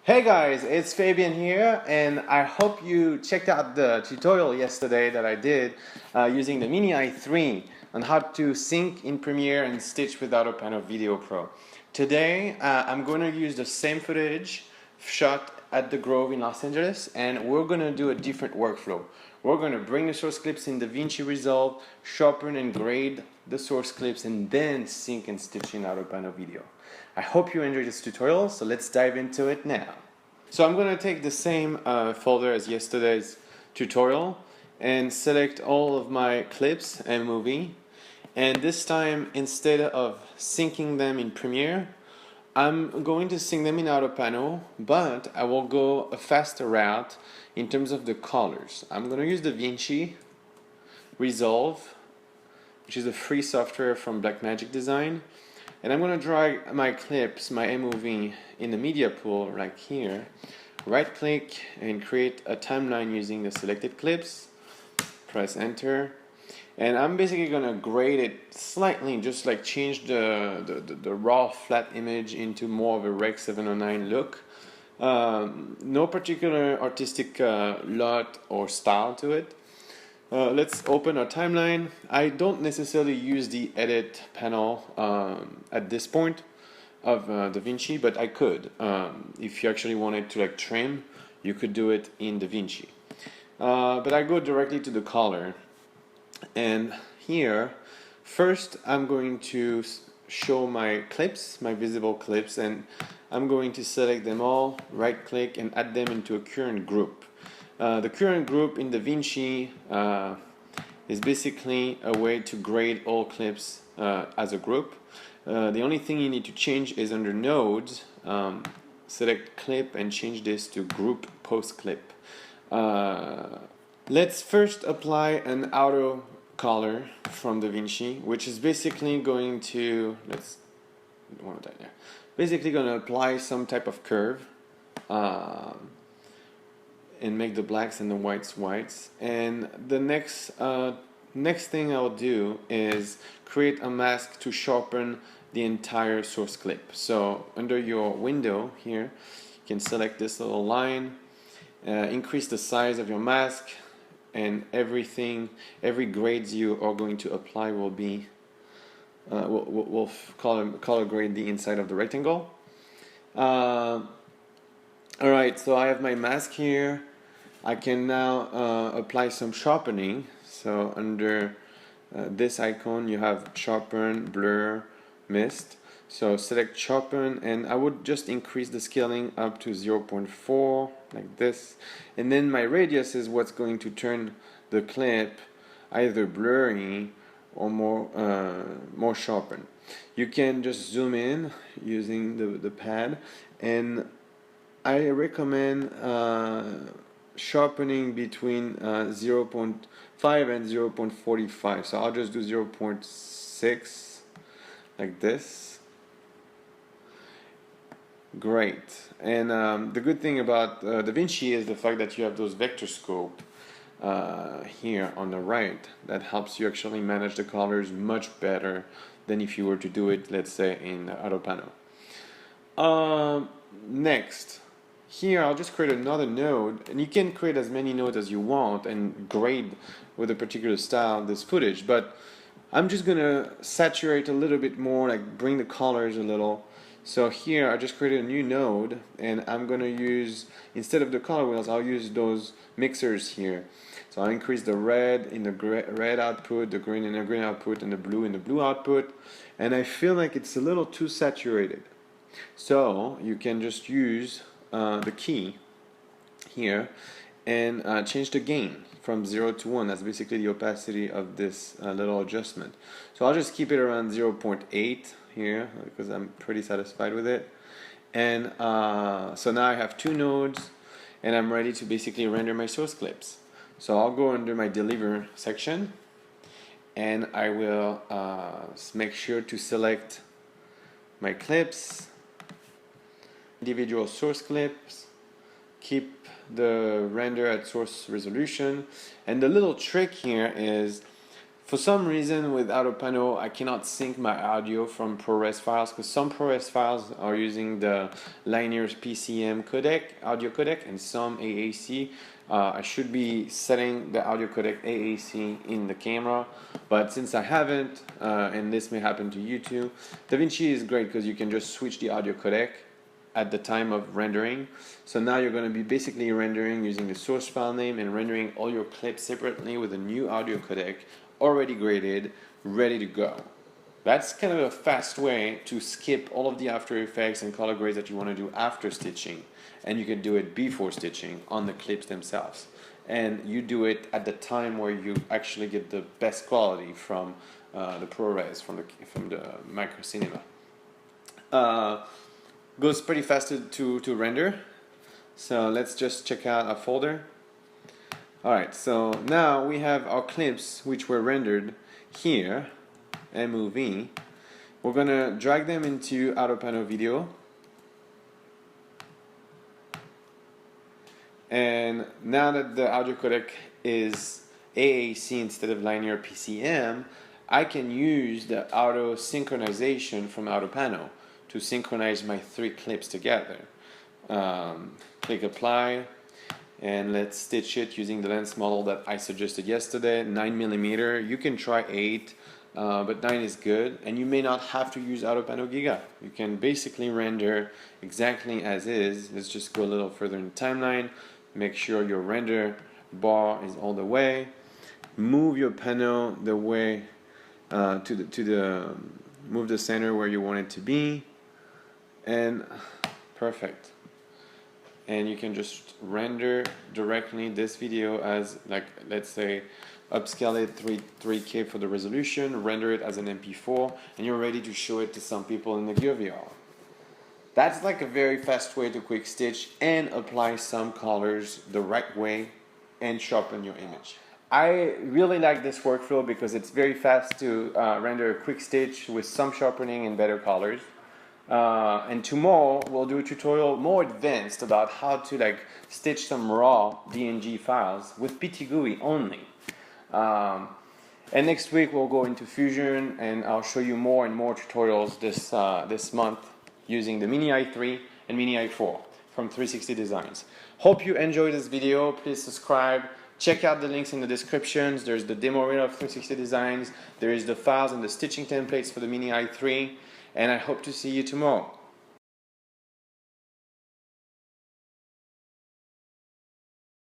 Hey guys, it's Fabien here, and I hope you checked out the tutorial yesterday that I did using the Mini i3 on how to sync in Premiere and stitch with AutoPano Video Pro. Today I'm going to use the same footage shot at the Grove in Los Angeles, and we're going to do a different workflow. We're going to bring the source clips in DaVinci Resolve, sharpen and grade the source clips, and then sync and stitch in AutoPano Video. I hope you enjoyed this tutorial, so let's dive into it now. So I'm going to take the same folder as yesterday's tutorial and select all of my clips and movie, and this time instead of syncing them in Premiere, I'm going to sync them in AutoPano, but I will go a faster route in terms of the colors. I'm going to use DaVinci Resolve, which is a free software from Blackmagic Design, and I'm going to drag my clips, my MOV, in the media pool right here, right click and create a timeline using the selected clips, press enter, and I'm basically going to grade it slightly, just like change the raw flat image into more of a Rec 709 look. No particular artistic lot or style to it. Let's open our timeline. I don't necessarily use the edit panel at this point of DaVinci, but I could. If you actually wanted to like trim, you could do it in DaVinci. But I go directly to the color, and here first I'm going to show my clips, my visible clips, and I'm going to select them all, right click, and add them into a current group. The current group in DaVinci is basically a way to grade all clips as a group. The only thing you need to change is under nodes, select clip and change this to group post clip. Let's first apply an auto color from DaVinci, which is basically going to, basically going to apply some type of curve and make the blacks and the whites whites. And the next thing I'll do is create a mask to sharpen the entire source clip. So under your window here, you can select this little line, increase the size of your mask, and every grades you are going to apply will be we'll color grade the inside of the rectangle. Alright, so I have my mask here. I can now apply some sharpening. So under this icon you have sharpen, blur, mist. So select sharpen, and I would just increase the scaling up to 0.4 like this, and then my radius is what's going to turn the clip either blurry or more sharpen. You can just zoom in using the pad, and I recommend sharpening between 0.5 and 0.45. So I'll just do 0.6 like this. Great. And the good thing about DaVinci is the fact that you have those vector scope here on the right that helps you actually manage the colors much better than if you were to do it, let's say, in AutoPano. Next, here I'll just create another node, and you can create as many nodes as you want and grade with a particular style this footage, but I'm just gonna saturate a little bit more, like bring the colors a little. So here I just created a new node, and I'm gonna use, instead of the color wheels, I'll use those mixers here. So I'll increase the red in the red output, the green in the green output, and the blue in the blue output, and I feel like it's a little too saturated. So you can just use the key here and change the gain from 0 to 1. That's basically the opacity of this little adjustment. So I'll just keep it around 0.8 here because I'm pretty satisfied with it. And so now I have two nodes, and I'm ready to basically render my source clips. So I'll go under my deliver section, and I will make sure to select my clips, individual source clips, keep the render at source resolution, and the little trick here is For some reason with AutoPano, I cannot sync my audio from ProRes files because some ProRes files are using the linear PCM codec, audio codec, and some AAC. I should be setting the audio codec AAC in the camera, but since I haven't, and this may happen to you too, DaVinci is great because you can just switch the audio codec at the time of rendering. So now you're going to be basically rendering using the source file name and rendering all your clips separately with a new audio codec already graded, ready to go. That's kind of a fast way to skip all of the After Effects and color grades that you want to do after stitching, and you can do it before stitching on the clips themselves, and you do it at the time where you actually get the best quality from the ProRes, from the Micro Cinema. Goes pretty fast to render, so let's just check out our folder. Alright, so now we have our clips which were rendered here, MOV. We're gonna drag them into AutoPano Video, and now that the audio codec is AAC instead of linear PCM, I can use the auto synchronization from AutoPano to synchronize my 3 clips together. Click apply, and let's stitch it using the lens model that I suggested yesterday, 9mm. You can try 8, but 9 is good, and you may not have to use AutoPano Giga. You can basically render exactly as is. Let's just go a little further in the timeline. Make sure your render bar is all the way. Move your panel the way move the center where you want it to be, and perfect. And you can just render directly this video as, like, let's say, upscale it 3K for the resolution, render it as an MP4, and you're ready to show it to some people in the Gear VR. That's like a very fast way to quick stitch and apply some colors the right way and sharpen your image. I really like this workflow because it's very fast to render a quick stitch with some sharpening and better colors. And tomorrow we'll do a tutorial more advanced about how to stitch some raw DNG files with PTGUI only. And next week we'll go into Fusion, and I'll show you more and more tutorials this month using the Mini i3 and Mini i4 from 360 Designs. Hope you enjoyed this video. Please subscribe. Check out the links in the descriptions. There's the demo reel of 360 Designs. There is the files and the stitching templates for the Mini i3. And I hope to see you tomorrow.